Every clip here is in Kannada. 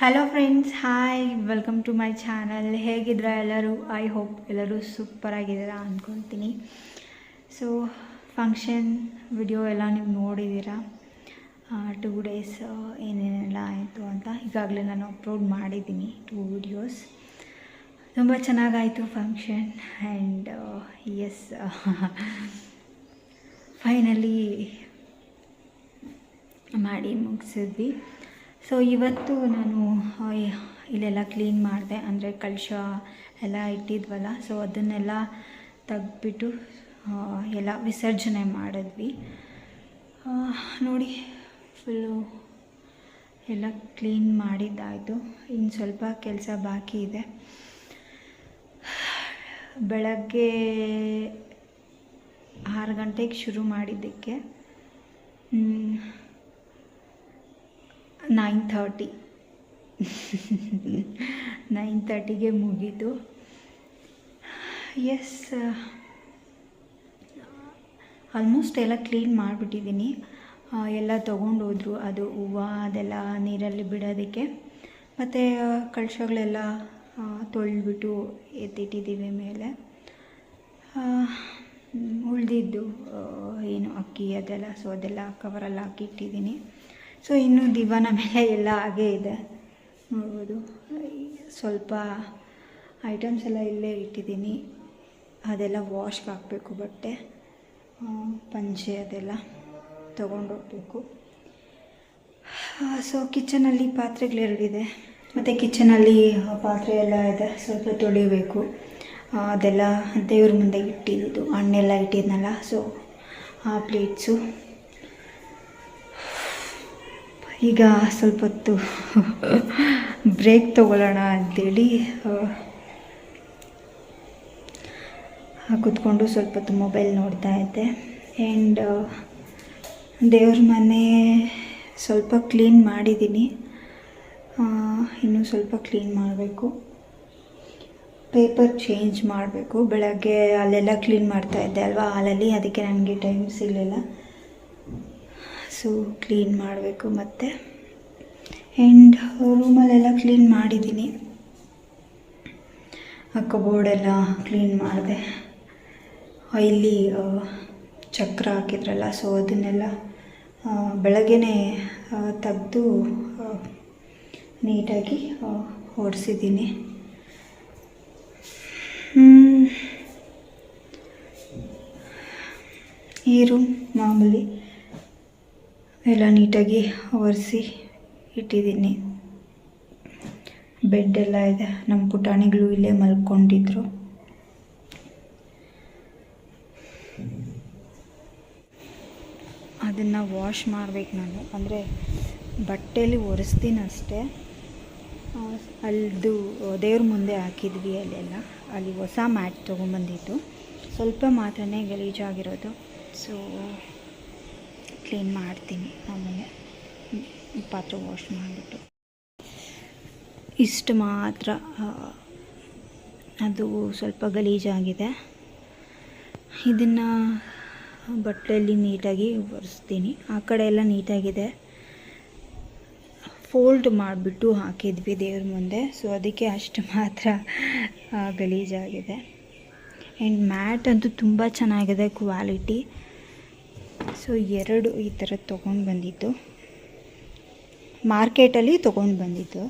Hello friends, hi, welcome to my channel. ಹೇಗಿದ್ದೀರಾ ಎಲ್ಲರೂ? ಐ ಹೋಪ್ ಎಲ್ಲರೂ ಸೂಪರಾಗಿದ್ದೀರಾ ಅಂದ್ಕೊಳ್ತೀನಿ. ಸೊ ಫಂಕ್ಷನ್ ವಿಡಿಯೋ ಎಲ್ಲ ನೀವು ನೋಡಿದ್ದೀರಾ. 2 ಡೇಸ್ ಏನೇನೆಲ್ಲ ಆಯಿತು ಅಂತ ಈಗಾಗಲೇ ನಾನು ಅಪ್ಲೋಡ್ ಮಾಡಿದ್ದೀನಿ 2 ವಿಡಿಯೋಸ್. ತುಂಬ ಚೆನ್ನಾಗಾಯಿತು ಫಂಕ್ಷನ್ ಆ್ಯಂಡ್ ಎಸ್, ಫೈನಲಿ ಮಾಡಿ ಮುಗಿಸಿದ್ವಿ. ಸೊ ಇವತ್ತು ನಾನು ಇಲ್ಲೆಲ್ಲ ಕ್ಲೀನ್ ಮಾಡಿದೆ, ಅಂದರೆ ಕಲಶ ಎಲ್ಲ ಇಟ್ಟಿದ್ವಲ್ಲ, ಸೊ ಅದನ್ನೆಲ್ಲ ತೆಗ್ದುಬಿಟ್ಟು ಎಲ್ಲ ವಿಸರ್ಜನೆ ಮಾಡಿದ್ವಿ. ನೋಡಿ, ಫುಲ್ಲು ಎಲ್ಲ ಕ್ಲೀನ್ ಮಾಡಿದ್ದಾಯಿತು. ಇನ್ನು ಸ್ವಲ್ಪ ಕೆಲಸ ಬಾಕಿ ಇದೆ. ಬೆಳಗ್ಗೆ 6 ಗಂಟೆಗೆ ಶುರು ಮಾಡಿದ್ದಕ್ಕೆ 9:30ಗೆ ಮುಗೀತು. ಎಸ್, ಆಲ್ಮೋಸ್ಟ್ ಎಲ್ಲ ಕ್ಲೀನ್ ಮಾಡಿಬಿಟ್ಟಿದ್ದೀನಿ. ಎಲ್ಲ ತೊಗೊಂಡೋದ್ರು, ಅದು ಹೂವು ಅದೆಲ್ಲ ನೀರಲ್ಲಿ ಬಿಡೋದಕ್ಕೆ. ಮತ್ತು ಕಳಶಗಳೆಲ್ಲ ತೊಳೆದ್ಬಿಟ್ಟು ಎತ್ತಿಟ್ಟಿದ್ದೀವಿ ಮೇಲೆ. ಉಳಿದಿದ್ದು ಏನು ಅಕ್ಕಿ ಅದೆಲ್ಲ, ಸೊ ಅದೆಲ್ಲ ಕವರಲ್ಲಿ ಹಾಕಿಟ್ಟಿದ್ದೀನಿ. ಸೊ ಇನ್ನು ದಿವಾನ ಮೇಲೆ ಎಲ್ಲ ಹಾಗೇ ಇದೆ, ನೋಡ್ಬೋದು. ಸ್ವಲ್ಪ ಐಟಮ್ಸ್ ಎಲ್ಲ ಇಲ್ಲೇ ಇಟ್ಟಿದ್ದೀನಿ, ಅದೆಲ್ಲ ವಾಶ್ಗೆ ಹಾಕಬೇಕು. ಬಟ್ಟೆ, ಪಂಚೆ ಅದೆಲ್ಲ ತೊಗೊಂಡೋಗ್ಬೇಕು. ಸೊ ಕಿಚನಲ್ಲಿ ಪಾತ್ರೆಗಳೆರಡಿದೆ, ಮತ್ತು ಕಿಚನಲ್ಲಿ ಪಾತ್ರೆ ಎಲ್ಲ ಇದೆ, ಸ್ವಲ್ಪ ತೊಳಿಬೇಕು. ಅದೆಲ್ಲ ದೇವ್ರ ಮುಂದೆ ಇಟ್ಟಿದ್ದು, ಹಣ್ಣೆಲ್ಲ ಇಟ್ಟಿದ್ನಲ್ಲ, ಸೊ ಆ ಪ್ಲೇಟ್ಸು. ಈಗ ಸ್ವಲ್ಪ ಹೊತ್ತು ಬ್ರೇಕ್ ತೊಗೊಳ್ಳೋಣ ಅಂಥೇಳಿ ಕೂತ್ಕೊಂಡು ಸ್ವಲ್ಪ ಹೊತ್ತು ಮೊಬೈಲ್ ನೋಡ್ತಾ ಇದ್ದೆ. ಆ್ಯಂಡ್ ದೇವ್ರ ಮನೆ ಸ್ವಲ್ಪ ಕ್ಲೀನ್ ಮಾಡಿದ್ದೀನಿ, ಇನ್ನೂ ಸ್ವಲ್ಪ ಕ್ಲೀನ್ ಮಾಡಬೇಕು. ಪೇಪರ್ ಚೇಂಜ್ ಮಾಡಬೇಕು. ಬೆಳಗ್ಗೆ ಅಲ್ಲೆಲ್ಲ ಕ್ಲೀನ್ ಮಾಡ್ತಾಯಿದ್ದೆ ಅಲ್ವಾ, ಹಾಲಲ್ಲಿ, ಅದಕ್ಕೆ ನನಗೆ ಟೈಮ್ ಸಿಗಲಿಲ್ಲ. ಸೊ ಕ್ಲೀನ್ ಮಾಡಬೇಕು. ಮತ್ತು ಆ್ಯಂಡ್ ರೂಮಲ್ಲೆಲ್ಲ ಕ್ಲೀನ್ ಮಾಡಿದ್ದೀನಿ. ಕಬೋರ್ಡೆಲ್ಲ ಕ್ಲೀನ್ ಮಾಡಿದೆ. ಇಲ್ಲಿ ಚಕ್ರ ಹಾಕಿದ್ರಲ್ಲ, ಸೊ ಅದನ್ನೆಲ್ಲ ಬೆಳಗ್ಗೆನೇ ತೆಗೆದು ನೀಟಾಗಿ ಒರೆಸಿದ್ದೀನಿ. ಈ ರೂಮ್ ಮಾಮೂಲಿ ಎಲ್ಲ ನೀಟಾಗಿ ಒರೆಸಿ ಇಟ್ಟಿದ್ದೀನಿ. ಬೆಡ್ಡೆಲ್ಲ ಇದೆ, ನಮ್ಮ ಪುಟಾಣಿಗಳು ಇಲ್ಲೇ ಮಲ್ಕೊಂಡಿದ್ರು. ಅದನ್ನು ವಾಶ್ ಮಾಡಬೇಕು ನಾನು, ಅಂದರೆ ಬಟ್ಟೆಯಲ್ಲಿ ಒರೆಸ್ತೀನಿ ಅಷ್ಟೇ. ಅಲ್ಲಿದು ದೇವ್ರ ಮುಂದೆ ಹಾಕಿದ್ವಿ, ಅಲ್ಲೆಲ್ಲ ಅಲ್ಲಿ ಹೊಸ ಮ್ಯಾಟ್ ತೊಗೊಂಬಂದಿತ್ತು, ಸ್ವಲ್ಪ ಮಾತ್ರನೇ ಗಲೀಜಾಗಿರೋದು. ಸೊ ಕ್ಲೀನ್ ಮಾಡ್ತೀನಿ ಆಮೇಲೆ, ಪಾತ್ರೆ ವಾಶ್ ಮಾಡಿಬಿಟ್ಟು. ಇಷ್ಟು ಮಾತ್ರ ಅದು ಸ್ವಲ್ಪ ಗಲೀಜಾಗಿದೆ. ಇದನ್ನು ಬಟ್ಟೆಯಲ್ಲಿ ನೀಟಾಗಿ ಒರೆಸ್ತೀನಿ. ಆ ಕಡೆ ಎಲ್ಲ ನೀಟಾಗಿದೆ, ಫೋಲ್ಡ್ ಮಾಡಿಬಿಟ್ಟು ಹಾಕಿದ್ವಿ ದೇವ್ರ ಮುಂದೆ, ಸೊ ಅದಕ್ಕೆ ಅಷ್ಟು ಮಾತ್ರ ಗಲೀಜಾಗಿದೆ. ಆ್ಯಂಡ್ ಮ್ಯಾಟ್ ಅಂತೂ ತುಂಬ ಚೆನ್ನಾಗಿದೆ ಕ್ವಾಲಿಟಿ. ಸೊ 2 ಈ ಥರ ತೊಗೊಂಡು ಬಂದಿದ್ದು, ಮಾರ್ಕೆಟಲ್ಲಿ ತೊಗೊಂಡು ಬಂದಿದ್ದು.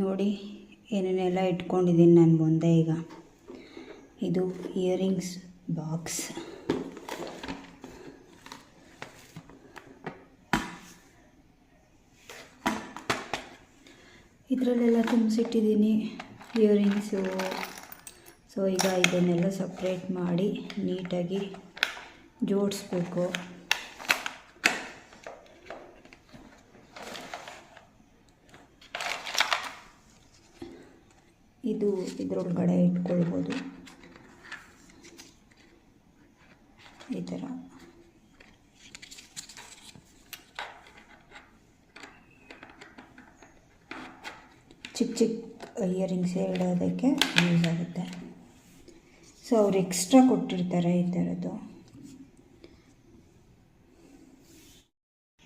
ನೋಡಿ ಏನೇನೆಲ್ಲ ಇಟ್ಕೊಂಡಿದ್ದೀನಿ ನಾನು ಮುಂದೆ. ಈಗ ಇದು ಇಯರಿಂಗ್ಸ್ ಬಾಕ್ಸ್, ಇದರಲ್ಲೆಲ್ಲ ತುಂಬಿಸಿಟ್ಟಿದ್ದೀನಿ ಇಯರಿಂಗ್ಸು. ಸೊ ಈಗ ಇದನ್ನೆಲ್ಲ ಸಪ್ರೇಟ್ ಮಾಡಿ ನೀಟಾಗಿ ಜೋಡಿಸ್ಬೇಕು. ಇದು ಇದರೊಳಗಡೆ ಇಟ್ಕೊಳ್ಬೋದು, ಈ ಥರ. ಚಿಕ್ಕ ಚಿಕ್ಕ ಇಯರಿಂಗ್ಸ್ ಇಡೋದಕ್ಕೆ ಯೂಸ್ ಆಗುತ್ತೆ. ಸೊ ಅವ್ರು ಎಕ್ಸ್ಟ್ರಾ ಕೊಟ್ಟಿರ್ತಾರೆ ಈ ಥರದ್ದು.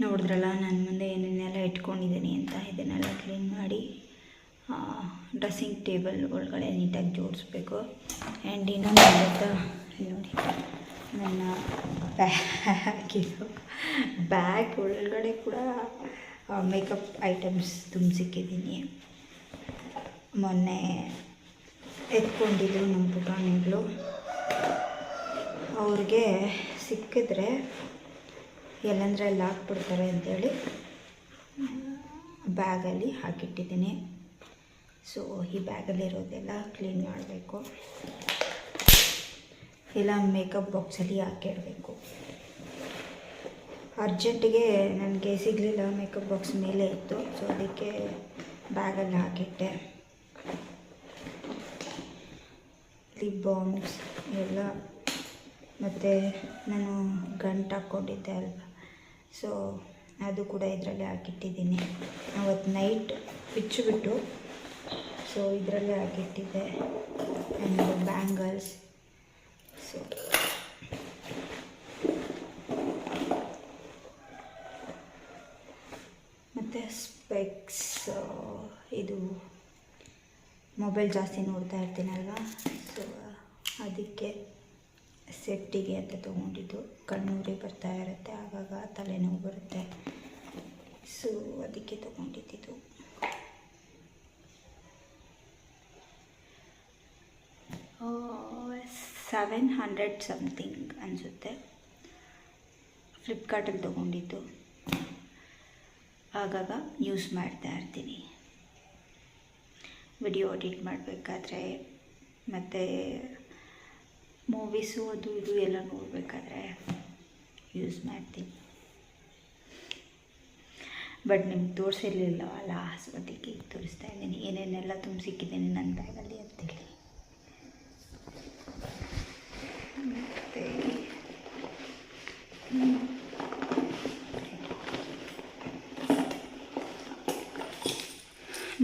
ನೋಡಿದ್ರಲ್ಲ ನಾನು ಮುಂದೆ ಏನೇನೆಲ್ಲ ಇಟ್ಕೊಂಡಿದ್ದೀನಿ ಅಂತ. ಇದನ್ನೆಲ್ಲ ಕ್ಲೀನ್ ಮಾಡಿ ಡ್ರೆಸ್ಸಿಂಗ್ ಟೇಬಲ್ ಒಳಗಡೆ ನೀಟಾಗಿ ಜೋಡಿಸ್ಬೇಕು. ಆ್ಯಂಡ್ ಇನ್ನೊಂದು ನೋಡಿ, ನನ್ನ ಬ್ಯಾಗ್ ಒಳಗಡೆ ಕೂಡ ಮೇಕಪ್ ಐಟಮ್ಸ್ ತುಂಬಿಸಿಕ್ಕಿದ್ದೀನಿ. ಮೊನ್ನೆ ಎತ್ಕೊಂಡಿದ್ರು ನಮ್ಮ ಪುಟಾಣಿಗಳು, ಅವ್ರಿಗೆ ಸಿಕ್ಕಿದ್ರೆ ಎಲ್ಲಂದ್ರೆ ಅಲ್ಲಿ ಹಾಕ್ಬಿಡ್ತಾರೆ ಅಂಥೇಳಿ ಬ್ಯಾಗಲ್ಲಿ ಹಾಕಿಟ್ಟಿದ್ದೀನಿ. ಸೊ ಈ ಬ್ಯಾಗಲ್ಲಿರೋದೆಲ್ಲ ಕ್ಲೀನ್ ಮಾಡಬೇಕು, ಎಲ್ಲ ಮೇಕಪ್ ಬಾಕ್ಸಲ್ಲಿ ಹಾಕಿಡಬೇಕು. ಅರ್ಜೆಂಟಿಗೆ ನನಗೆ ಸಿಗಲಿಲ್ಲ, ಮೇಕಪ್ ಬಾಕ್ಸ್ ಮೇಲೆ ಇತ್ತು. ಸೊ ಅದಕ್ಕೆ ಬ್ಯಾಗಲ್ಲಿ ಹಾಕಿಟ್ಟೆ. ಲಿಪ್ ಬಾಮ್ಸ್ ಎಲ್ಲ, ಮತ್ತು ನಾನು ಗಂಟು ಹಾಕ್ಕೊಂಡಿದ್ದೆ ಅಲ್ವಾ, ಸೊ ಅದು ಕೂಡ ಇದರಲ್ಲಿ ಹಾಕಿಟ್ಟಿದ್ದೀನಿ. ಅವತ್ತು ನೈಟ್ ಬಿಚ್ಚಿಬಿಟ್ಟು ಸೊ ಇದರಲ್ಲೇ ಹಾಕಿಟ್ಟಿದ್ದೆ. ಆ್ಯಂಡ್ ಬ್ಯಾಂಗಲ್ಸ್, ಸೊ ಮತ್ತು ಸ್ಪೆಕ್ಸ್. ಇದು ಮೊಬೈಲ್ ಜಾಸ್ತಿ ನೋಡ್ತಾ ಇರ್ತೀನಲ್ವ, ಸೊ ಅದಕ್ಕೆ ಸೇಫ್ಟಿಗೆ ಅಂತ ತೊಗೊಂಡಿದ್ದು. ಕಣ್ಣೂರಿ ಬರ್ತಾ ಇರುತ್ತೆ, ಆಗಾಗ ತಲೆನೋವು ಬರುತ್ತೆ, ಸೊ ಅದಕ್ಕೆ ತೊಗೊಂಡಿದ್ದು. $700 ಸಮಥಿಂಗ್ ಅನಿಸುತ್ತೆ, ಫ್ಲಿಪ್ಕಾರ್ಟಲ್ಲಿ ತೊಗೊಂಡಿದ್ದು. ಆಗಾಗ ಯೂಸ್ ಮಾಡ್ತಾ ಇರ್ತೀನಿ ವಿಡಿಯೋ ಎಡಿಟ್ ಮಾಡಬೇಕಾದ್ರೆ, ಮತ್ತು ಮೂವೀಸು ಅದು ಇದು ಎಲ್ಲ ನೋಡಬೇಕಾದ್ರೆ ಯೂಸ್ ಮಾಡ್ತೀನಿ. ಬಟ್ ನಿಮ್ಗೆ ತೋರಿಸಿರ್ಲಿಲ್ಲ ಅಲ್ಲ, ಸೊ ಅದಕ್ಕೆ ತೋರಿಸ್ತಾ ಇದ್ದೀನಿ ಏನೇನೆಲ್ಲ ತುಂಬಿಸಿಕ್ಕಿದ್ದೀನಿ ನನ್ನ ಬ್ಯಾಗಲ್ಲಿ ಅಂತೇಳಿ.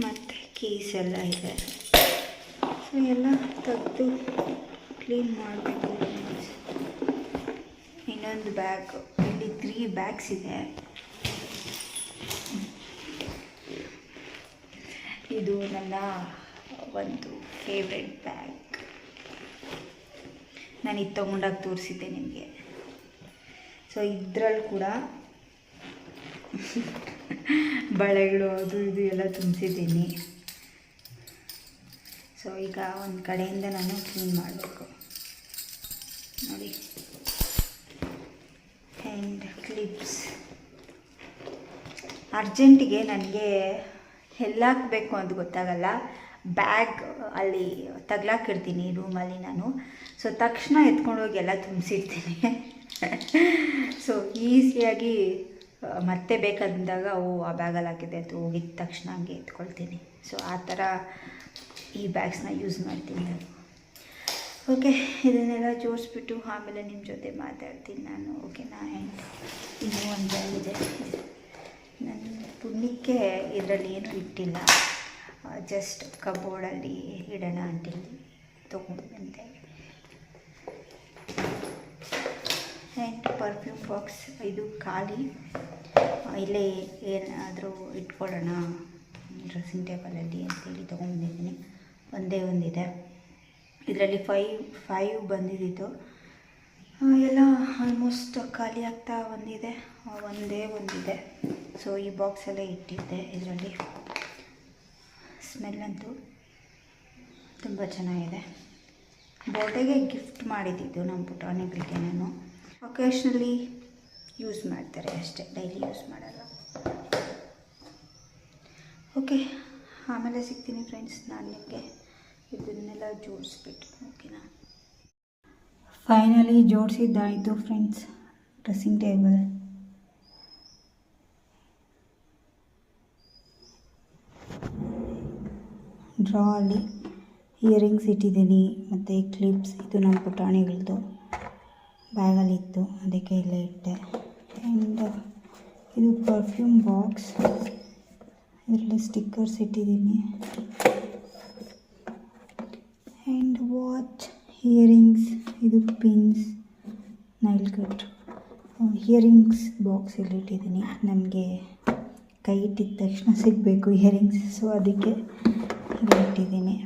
ಮತ್ತು ಕೀಸ್ ಎಲ್ಲ ಇದೆ, ಸೊ ಎಲ್ಲ ತೆಗೆದು ಕ್ಲೀನ್ ಮಾಡಬೇಕು. ಇನ್ನೊಂದು ಬ್ಯಾಗ್, ಇಲ್ಲಿ 3 ಬ್ಯಾಗ್ಸ್ ಇದೆ. ಇದು ನನ್ನ ಒಂದು ಫೇವ್ರೆಟ್ ಬ್ಯಾಗ್. ನಾನು ಇದು ತೊಗೊಂಡಾಗ ತೋರಿಸಿದ್ದೆ ನಿಮಗೆ. ಸೊ ಇದರಲ್ಲಿ ಕೂಡ ಬಳೆಗಳು ಅದು ಇದು ಎಲ್ಲ ತುಂಬಿಸಿದ್ದೀನಿ. ಸೊ ಈಗ ಒಂದು ಕಡೆಯಿಂದ ನಾನು ಕ್ಲೀನ್ ಮಾಡಬೇಕು ನೋಡಿ. ಆ್ಯಂಡ್ ಕ್ಲಿಪ್ಸ್ ಅರ್ಜೆಂಟಿಗೆ ನನಗೆ ಎಲ್ಲಾಕಬೇಕು ಅಂತ ಗೊತ್ತಾಗಲ್ಲ. ಬ್ಯಾಗ್ ಅಲ್ಲಿ ತಗ್ಲಾಕಿರ್ತೀನಿ ರೂಮಲ್ಲಿ ನಾನು, ಸೊ ತಕ್ಷಣ ಎತ್ಕೊಂಡೋಗಿ ಎಲ್ಲ ತುಂಬಿಸಿರ್ತೀನಿ. ಸೊ ಈಸಿಯಾಗಿ ಮತ್ತೆ ಬೇಕಾದಂದಾಗ ಆ ಬ್ಯಾಗಲ್ಲಿ ಹಾಕಿದೆ ಅಂತ ಹೋಗಿದ ತಕ್ಷಣ ಹಂಗೆ ಎತ್ಕೊಳ್ತೀನಿ. ಸೊ ಆ ಥರ ಈ ಬ್ಯಾಗ್ಸ್ನ ಯೂಸ್ ಮಾಡ್ತೀನಿ ನಾನು. ಓಕೆ, ಇದನ್ನೆಲ್ಲ ಜೋಡಿಸ್ಬಿಟ್ಟು ಆಮೇಲೆ ನಿಮ್ಮ ಜೊತೆ ಮಾತಾಡ್ತೀನಿ ನಾನು, ಓಕೆನಾ. ಆ್ಯಂಡ್ ಇನ್ನೂ ಒಂದು ಬ್ಯಾಗ್ ಇದೆ, ನನ್ನ ಪುಣ್ಯಕ್ಕೆ ಇದರಲ್ಲಿ ಏನೂ ಇಟ್ಟಿಲ್ಲ, ಜಸ್ಟ್ ಕಬೋರ್ಡಲ್ಲಿ ಇಡೋಣ ಅಂತೇಳಿ ತೊಗೊಂಡು ಬಂದೆ. ಆ್ಯಂಡ್ ಪರ್ಫ್ಯೂಮ್ ಬಾಕ್ಸ್ ಇದು ಖಾಲಿ, ಇಲ್ಲೇ ಏನಾದರೂ ಇಟ್ಕೊಳ್ಳೋಣ ಡ್ರೆಸ್ಸಿಂಗ್ ಟೇಬಲಲ್ಲಿ ಅಂತೇಳಿ ತೊಗೊಂಡಿದ್ದೀನಿ. ಒಂದೇ ಒಂದಿದೆ, ಇದರಲ್ಲಿ 5 ಬಂದಿದ್ದು ಎಲ್ಲ ಆಲ್ಮೋಸ್ಟ್ ಖಾಲಿ ಆಗ್ತಾ ಒಂದಿದೆ, ಒಂದೇ ಒಂದಿದೆ. ಸೊ ಈ ಬಾಕ್ಸಲ್ಲೇ ಇಟ್ಟಿದ್ದೆ. ಇದರಲ್ಲಿ ಸ್ಮೆಲ್ ಅಂತೂ ತುಂಬ ಚೆನ್ನಾಗಿದೆ. ಬರ್ಡೇಗೆ ಗಿಫ್ಟ್ ಮಾಡಿದ್ದಿದ್ದು ನಮ್ಮ ಪುಟಾಣಿಗಳಿಗೆ. ನಾನು ಒಕೇಶ್ನಲಿ ಯೂಸ್ ಮಾಡ್ತಾರೆ ಅಷ್ಟೇ, ಡೈಲಿ ಯೂಸ್ ಮಾಡಲ್ಲ. ಓಕೆ, ಆಮೇಲೆ ಸಿಗ್ತೀನಿ ಫ್ರೆಂಡ್ಸ್ ನಾನು ನಿಮಗೆ. ಇದನ್ನೆಲ್ಲ ಜೋಡಿಸ್ಬಿಟ್ಟು ಓಕೆನಾ. ಫೈನಲಿ ಜೋಡಿಸಿದ್ದಾಯಿತು ಫ್ರೆಂಡ್ಸ್ ಡ್ರೆಸ್ಸಿಂಗ್ ಟೇಬಲ್. ಡ್ರಾ ಅಲ್ಲಿ ಇಯರಿಂಗ್ಸ್ ಇಟ್ಟಿದ್ದೀನಿ ಮತ್ತು ಕ್ಲಿಪ್ಸ್. ಇದು ನಮ್ಮ ಪುಟಾಣಿಗಳದ್ದು ಬ್ಯಾಗಲ್ಲಿತ್ತು, ಅದಕ್ಕೆ ಇಲ್ಲೇ ಇಟ್ಟೆ. ಆ್ಯಂಡ್ ಇದು ಪರ್ಫ್ಯೂಮ್ ಬಾಕ್ಸ್, ಇದರಲ್ಲಿ ಸ್ಟಿಕ್ಕರ್ಸ್ ಇಟ್ಟಿದ್ದೀನಿ. ಆ್ಯಂಡ್ ವಾಚ್, ಇಯರಿಂಗ್ಸ್, ಇದು pins, nail cut, earrings box ಇಲ್ಲಿಟ್ಟಿದ್ದೀನಿ. ನನಗೆ ಕೈ ಇಟ್ಟಿದ ತಕ್ಷಣ ಸಿಗಬೇಕು ಇಯರಿಂಗ್ಸ್, ಸೊ ಅದಕ್ಕೆ ಇಟ್ಟಿದ್ದೀನಿ.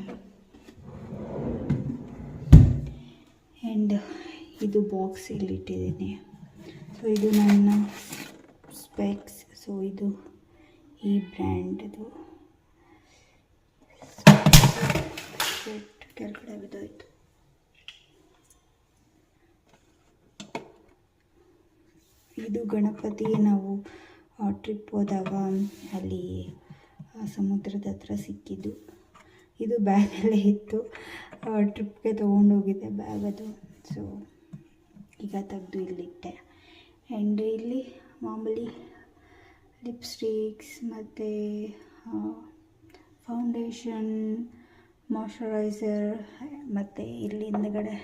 ಆ್ಯಂಡ್ ಇದು ಬಾಕ್ಸ್ ಇಲ್ಲಿಟ್ಟಿದ್ದೀನಿ. ಸೊ ಇದು ನನ್ನ ಸ್ಪೆಕ್ಸ್. ಸೊ ಇದು ಈ ಬ್ರ್ಯಾಂಡದು. ಕೆಳಗಡೆ ಬಿದ್ದೋಯ್ತು. ಇದು ಗಣಪತಿ ನಾವು ಟ್ರಿಪ್ ಹೋದಾಗ ಅಲ್ಲಿ ಸಮುದ್ರದ ಹತ್ರ ಸಿಕ್ಕಿದ್ದು. ಇದು ಬ್ಯಾಗಲ್ಲೇ ಇತ್ತು, ಟ್ರಿಪ್ಗೆ ತೊಗೊಂಡೋಗಿದ್ದೆ ಬ್ಯಾಗದು. ಸೊ ಈಗ ತೆಗೆದು ಇಲ್ಲಿಟ್ಟೆ. ಆ್ಯಂಡ್ ಇಲ್ಲಿ ಮಾಮೂಲಿ ಲಿಪ್ಸ್ಟಿಕ್ಸ್ ಮತ್ತು ಫೌಂಡೇಶನ್, ಮಾಯ್ಶ್ಚರೈಸರ್, ಮತ್ತು ಇಲ್ಲಿ ಹಿಂದ್ಗಡೆ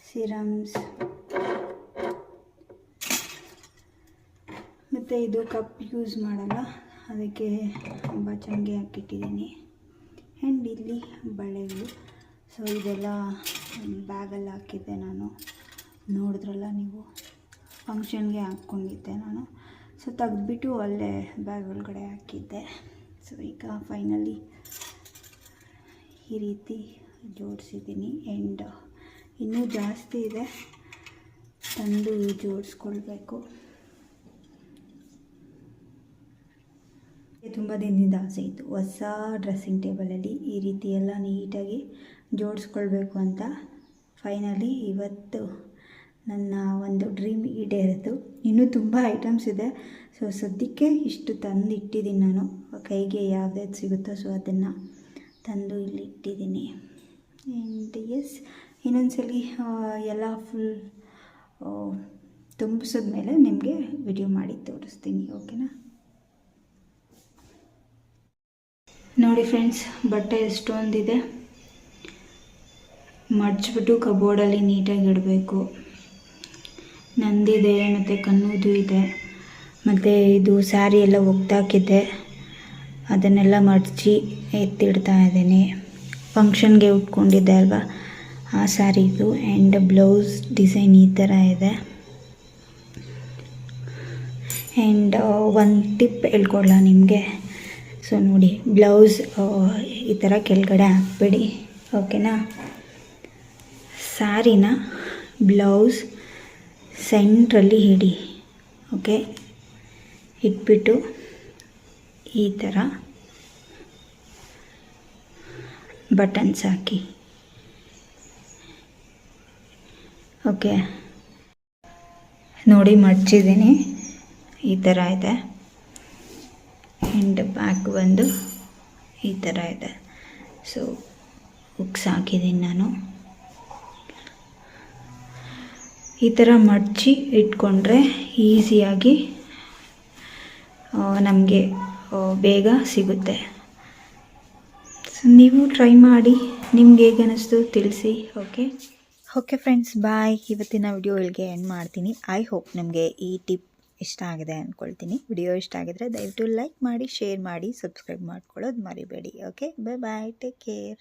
ಸಿರಮ್ಸ್, ಮತ್ತು ಇದು ಕಪ್ ಯೂಸ್ ಮಾಡಲ್ಲ ಅದಕ್ಕೆ ಬಚ್ಚನ್ಗೆ ಹಾಕಿಟ್ಟಿದ್ದೀನಿ. ಆ್ಯಂಡ್ ಇಲ್ಲಿ ಬಳೆಗಳು. ಸೊ ಇದೆಲ್ಲ ಬ್ಯಾಗಲ್ಲಿ ಹಾಕಿದ್ದೆ ನಾನು, ನೋಡಿದ್ರಲ್ಲ ನೀವು, ಫಂಕ್ಷನ್ಗೆ ಹಾಕ್ಕೊಂಡಿದ್ದೆ ನಾನು. ಸೊ ತೆಗೆದ್ಬಿಟ್ಟು ಅಲ್ಲೇ ಬ್ಯಾಗ್ ಒಳಗಡೆ ಹಾಕಿದ್ದೆ. ಸೊ ಈಗ ಫೈನಲಿ ಈ ರೀತಿ ಜೋಡಿಸಿದ್ದೀನಿ. ಆ್ಯಂಡ್ ಇನ್ನೂ ಜಾಸ್ತಿ ಇದೆ, ತಂದು ಜೋಡಿಸ್ಕೊಳ್ಬೇಕು. ತುಂಬ ದಿನದಿಂದ ಆಸೆ ಇತ್ತು ಹೊಸ ಡ್ರೆಸ್ಸಿಂಗ್ ಟೇಬಲಲ್ಲಿ ಈ ರೀತಿ ಎಲ್ಲ ನೀಟಾಗಿ ಜೋಡಿಸ್ಕೊಳ್ಬೇಕು ಅಂತ. ಫೈನಲಿ ಇವತ್ತು ನನ್ನ ಒಂದು ಡ್ರೀಮ್ ಈಡೇರಿತು. ಇನ್ನೂ ತುಂಬ ಐಟಮ್ಸ್ ಇದೆ. ಸೊ ಸದ್ಯಕ್ಕೆ ಇಷ್ಟು ತಂದು ಇಟ್ಟಿದ್ದೀನಿ ನಾನು, ಕೈಗೆ ಯಾವ್ದು ಸಿಗುತ್ತೋ ಸೊ ಅದನ್ನು ತಂದು ಇಲ್ಲಿ ಇಟ್ಟಿದ್ದೀನಿ. ಆ್ಯಂಡ್ ಎಸ್, ಇನ್ನೊಂದ್ಸಲಿ ಎಲ್ಲ ಫುಲ್ ತುಂಬಿಸಿದ್ಮೇಲೆ ನಿಮಗೆ ವಿಡಿಯೋ ಮಾಡಿ ತೋರಿಸ್ತೀನಿ, ಓಕೆನಾ? ನೋಡಿ ಫ್ರೆಂಡ್ಸ್, ಬಟ್ಟೆ ಎಷ್ಟೊಂದಿದೆ. ಮಡ್ಚಿಬಿಟ್ಟು ಕಬೋರ್ಡಲ್ಲಿ ನೀಟಾಗಿ ಇಡಬೇಕು. ನಂದಿದೆ ಮತ್ತು ಕಣ್ಣುದು ಇದೆ, ಮತ್ತು ಇದು ಸ್ಯಾರಿ ಎಲ್ಲ ಒಗ್ದಾಕಿದ್ದೆ, ಅದನ್ನೆಲ್ಲ ಮಡಚಿ ಎತ್ತಿಡ್ತಾ ಇದ್ದೀನಿ. ಫಂಕ್ಷನ್ಗೆ ಉಟ್ಕೊಂಡಿದ್ದೆ ಅಲ್ವಾ ಆ ಸ್ಯಾರಿದು. ಆ್ಯಂಡ್ ಬ್ಲೌಸ್ ಡಿಸೈನ್ ಈ ಥರ ಇದೆ. ಆ್ಯಂಡ್ ಒಂದು ಟಿಪ್ ಹೇಳ್ಕೊಡ್ಲಾ ನಿಮಗೆ. ಸೊ ನೋಡಿ, ಬ್ಲೌಸ್ ಈ ಥರ ಕೆಳಗಡೆ ಹಾಕ್ಬೇಡಿ, ಓಕೆನಾ? ಸ್ಯಾರಿನ ಬ್ಲೌಸ್ ಸೆಂಟ್ರಲ್ಲಿ ಇಡಿ, ಓಕೆ? ಇಟ್ಬಿಟ್ಟು ಈ ಥರ ಬಟನ್ಸ್ ಹಾಕಿ, ಓಕೆ? ನೋಡಿ ಮಡ್ಚಿದ್ದೀನಿ, ಈ ಥರ ಇದೆ. ಆ್ಯಂಡ್ ಬ್ಯಾಕ್ ಬಂದು ಈ ಥರ ಇದೆ. ಸೊ ಹುಕ್ಸ್ ಹಾಕಿದ್ದೀನಿ ನಾನು. ಈ ಥರ ಮಡಚಿ ಇಟ್ಕೊಂಡ್ರೆ ಈಸಿಯಾಗಿ ನಮಗೆ ಬೇಗ ಸಿಗುತ್ತೆ. ಸೊ ನೀವು ಟ್ರೈ ಮಾಡಿ, ನಿಮ್ಗೆ ಹೇಗೆ ಅನ್ನಿಸ್ತು ತಿಳಿಸಿ, ಓಕೆ ಫ್ರೆಂಡ್ಸ್, ಬಾಯ್. ಇವತ್ತಿನ ವಿಡಿಯೋ ಇಲ್ಲಿಗೆ ಎಂಡ್ ಮಾಡ್ತೀನಿ. ಐ ಹೋಪ್ ನಿಮಗೆ ಈ ಟಿಪ್ ಇಷ್ಟ ಆಗಿದೆ ಅಂದ್ಕೊಳ್ತೀನಿ. ವಿಡಿಯೋ ಇಷ್ಟ ಆಗಿದ್ರೆ ದಯವಿಟ್ಟು ಲೈಕ್ ಮಾಡಿ, ಶೇರ್ ಮಾಡಿ, ಸಬ್ಸ್ಕ್ರೈಬ್ ಮಾಡ್ಕೊಳ್ಳೋದು ಮರಿಬೇಡಿ, ಓಕೆ? ಬಾಯ್, ಟೇಕ್ ಕೇರ್.